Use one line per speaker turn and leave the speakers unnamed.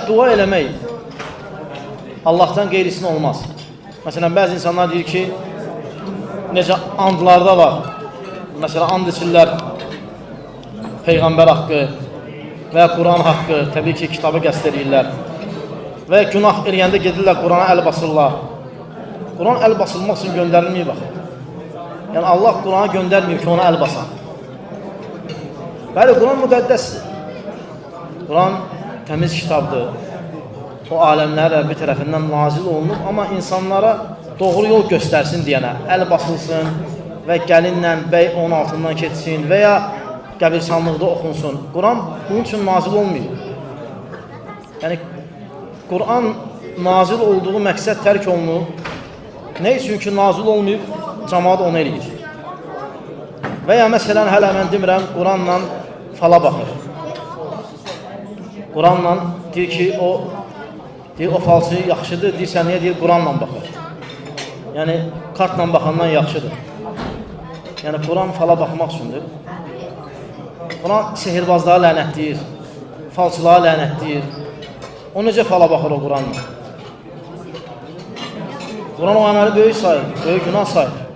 dua eləmək Allahdan qeyrisini olmaz. Məsələn, bəzi insanlar deyir ki, necə andlarda var. Məsələn, and içirlər Peyğəmbər haqqı və Quran haqqı, təbii ki, kitabı qəsd edirlər. Və günah eləyəndə gedirlər, Qurana əl basırlar. Quran əl basılmaq üçün göndərilməyib bax. Yəni, Allah Qurana göndərməyib ki, ona əl basaq. Bəli, Quran müqəddəsdir. Quran təmiz kitabdır. O aləmlər Rəbbi tərəfindən nazil olunub, amma insanlara doğru yol göstərsin deyənə, əl basılsın və gəlinlə bəy onun altından keçsin və ya qəbirstanlıqda oxunsun. Quran bunun üçün nazil olmuyor. Yəni, Quran nazil olduğu məqsəd tərk olunub. Nə üçün ki, nazil olmayıb, cəmaat onu eləyir. Və ya məsələn, hələ mən demirəm, Quranla fala baxır. Quranla deyir ki, o falçı yaxşıdır, deyirsən, niyə deyir, Quranla baxır. Yəni, kartla baxandan yaxşıdır. Yəni, Quran fala baxmaq üçündür. Quran sehirbazlığa lənətləyir, falçılığa lənətləyir. O necə fala baxır o Quranla? Quran o əməli böyük sayır, böyük günah sayır.